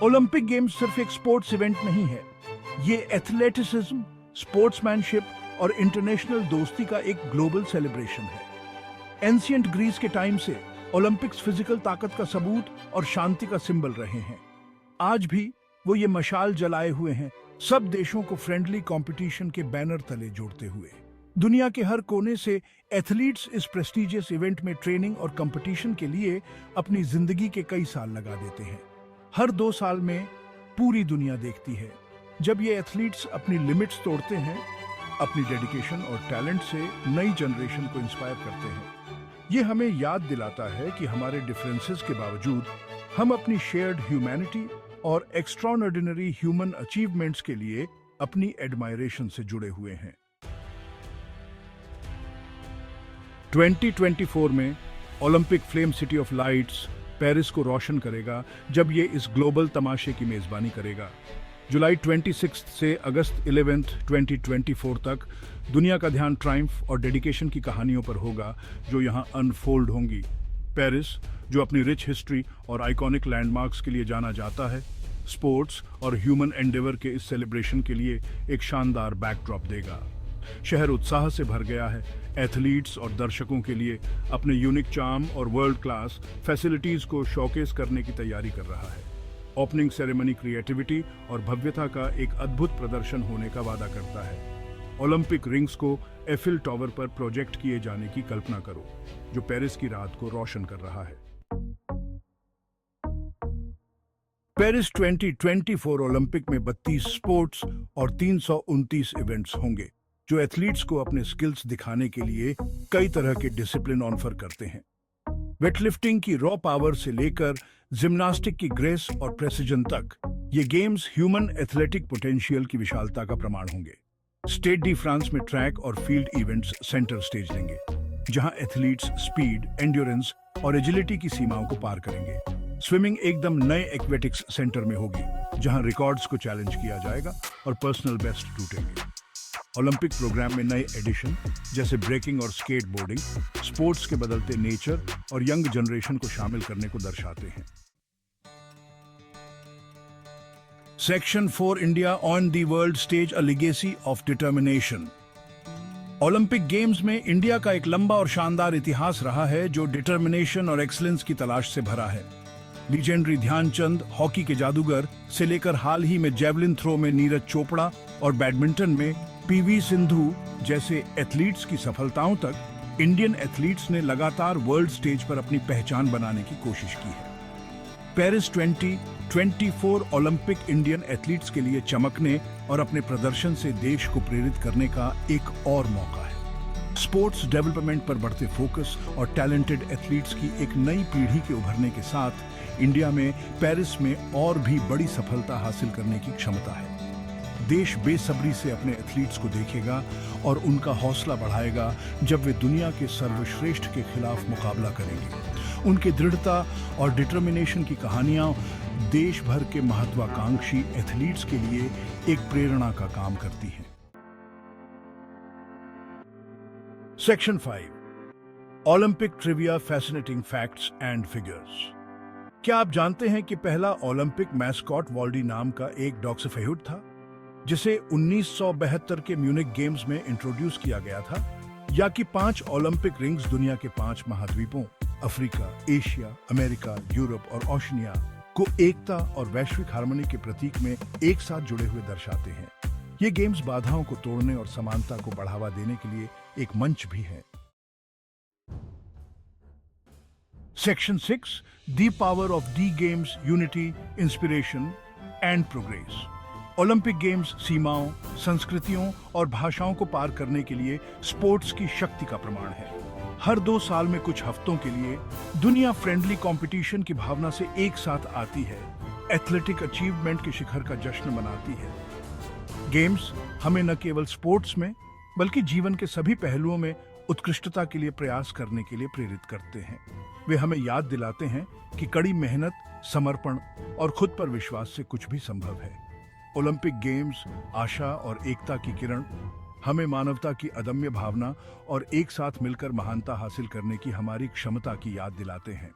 Olympic games सिर्फ एक sports event नहीं है, ये एथलेटिसिज्म, स्पोर्ट्समैनशिप और इंटरनेशनल दोस्ती का एक ग्लोबल सेलिब्रेशन है। एंशिएंट ग्रीस के टाइम से ओलंपिक्स फिजिकल ताकत का सबूत और शांति का सिंबल रहे हैं। आज भी वो ये मशाल जलाए हुए हैं, सब देशों को फ्रेंडली कंपटीशन के बैनर तले जोड़ते हुए। दुनिया के हर कोने से एथलीट्स इस प्रेस्टिजियस इवेंट में ट्रेनिंग और कंपटीशन के लिए अपनी जिंदगी के कई साल लगा देते हैं। हर 2 साल में पूरी दुनिया देखती है जब ये एथलीट्स अपनी लिमिट्स तोड़ते हैं, अपनी डेडिकेशन और टैलेंट से नई जनरेशन को इंस्पायर करते हैं। ये हमें याद दिलाता है कि हमारे डिफरेंसेस के बावजूद हम अपनी शेयर्ड ह्यूमैनिटी और एक्स्ट्राऑर्डिनरी ह्यूमन अचीवमेंट्स के लिए अपनी एडमायरेशन से जुड़े हुए हैं। 2024 में Olympic flame city of lights Paris को रोशन करेगा जब ये इस ग्लोबल तमाशे की मेजबानी करेगा। जुलाई 26 से अगस्त 11, 2024 तक दुनिया का ध्यान ट्रायम्फ और डेडिकेशन की कहानियों पर होगा जो यहाँ अनफोल्ड होंगी। पेरिस, जो अपनी रिच हिस्ट्री और आइकॉनिक लैंडमार्क्स के लिए जाना जाता है, स्पोर्ट्स और ह्यूमन एंडेवर के इस सेलिब्रेशन के लिए एक शानदार बैकड्रॉप देगा। शहर उत्साह से भर गया है, एथलीट्स और दर्शकों के लिए अपने यूनिक चार्म और वर्ल्ड क्लास फैसिलिटीज को शोकेस करने की तैयारी कर रहा है। ओपनिंग सेरेमनी क्रिएटिविटी और भव्यता का एक अद्भुत प्रदर्शन होने का वादा करता है। ओलंपिक रिंग्स को एफिल टावर पर प्रोजेक्ट किए जाने की कल्पना करो, जो पेरिस की रात को रोशन कर रहा है। पेरिस 2024 ओलंपिक में 32 स्पोर्ट्स और 329 इवेंट्स होंगे, जो एथलीट्स को अपने स्किल्स दिखाने के लिए कई तरह के डिसिप्लिन ऑफर करते हैं। वेटलिफ्टिंग की रॉ पावर से लेकर जिम्नास्टिक की ग्रेस और प्रेसिजन तक, ये गेम्स ह्यूमन एथलेटिक पोटेंशियल की विशालता का प्रमाण होंगे। स्टेड डी फ्रांस में ट्रैक और फील्ड इवेंट्स सेंटर स्टेज लेंगे, जहां एथलीट्स स्पीड, एंड्योरेंस और एजिलिटी की सीमाओं को पार करेंगे। स्विमिंग एकदम नए एक्वेटिक्स सेंटर में होगी, जहां रिकॉर्ड्स को चैलेंज किया जाएगा और पर्सनल बेस्ट टूटेंगे। ओलंपिक प्रोग्राम में नए एडिशन जैसे ब्रेकिंग और स्केट बोर्डिंग स्पोर्ट्स के बदलते नेचर और यंग जनरेशन को शामिल करने को दर्शाते हैं। Section 4 India on the world stage a legacy of determination. Olympic games में इंडिया का एक लंबा और शानदार इतिहास रहा है, जो डिटर्मिनेशन और एक्सीलेंस की तलाश से भरा है। लीजेंडरी ध्यानचंद, हॉकी के जादूगर से लेकर हाल ही में जेवलिन थ्रो में नीरज चोपड़ा और बैडमिंटन में पीवी सिंधु जैसे एथलीट्स की सफलताओं तक, इंडियन एथलीट्स ने लगातार वर्ल्ड स्टेज पर अपनी पहचान बनाने की कोशिश की है। पेरिस 2024 ओलंपिक इंडियन एथलीट्स के लिए चमकने और अपने प्रदर्शन से देश को प्रेरित करने का एक और मौका है। स्पोर्ट्स डेवलपमेंट पर बढ़ते फोकस और टैलेंटेड एथलीट्स की एक नई पीढ़ी के उभरने के साथ इंडिया में पेरिस में और भी बड़ी सफलता हासिल करने की क्षमता है। देश बेसब्री से अपने एथलीट्स को देखेगा और उनका हौसला बढ़ाएगा जब वे दुनिया के सर्वश्रेष्ठ के खिलाफ मुकाबला करेंगे। उनके दृढ़ता और डिटर्मिनेशन की कहानियां देश भर के महत्वाकांक्षी एथलीट्स के लिए एक प्रेरणा का काम करती हैं। Section 5 Olympic trivia fascinating facts and figures. क्या आप जानते हैं कि पहला ओलंपिक मैस्कॉट वॉल्डी नाम का एक डॉक्सफेहुड था, जिसे 1972 के म्यूनिक गेम्स में इंट्रोड्यूस किया गया था, या कि 5 ओलंपिक रिंग्स दुनिया के 5 महाद्वीपों अफ्रीका, एशिया, अमेरिका, यूरोप और ओशनिया को एकता और वैश्विक हार्मनी के प्रतीक में एक साथ जुड़े हुए दर्शाते हैं। ये गेम्स बाधाओं को तोड़ने और समानता को बढ़ावा देने के लिए एक मंच भी है। Section 6 the power of the games, unity, inspiration and progress. Olympic games सीमाओं, संस्कृतियों और भाषाओं को पार करने के लिए स्पोर्ट्स की शक्ति का प्रमाण है। हर 2 साल में कुछ हफ्तों के लिए दुनिया फ्रेंडली कंपटीशन की भावना से एक साथ आती है, एथलेटिक अचीवमेंट के शिखर का जश्न मनाती है। गेम्स हमें न केवल स्पोर्ट्स में बल्कि जीवन के सभी पहलुओं में उत्कृष्टता के लिए प्रयास करने के लिए प्रेरित करते हैं। वे हमें याद दिलाते हैं कि कड़ी मेहनत, समर्पण और खुद पर विश्वास से कुछ भी संभव है। ओलंपिक गेम्स आशा और एकता की किरण हमें मानवता की अदम्य भावना और एक साथ मिलकर महानता हासिल करने की हमारी क्षमता की याद दिलाते हैं।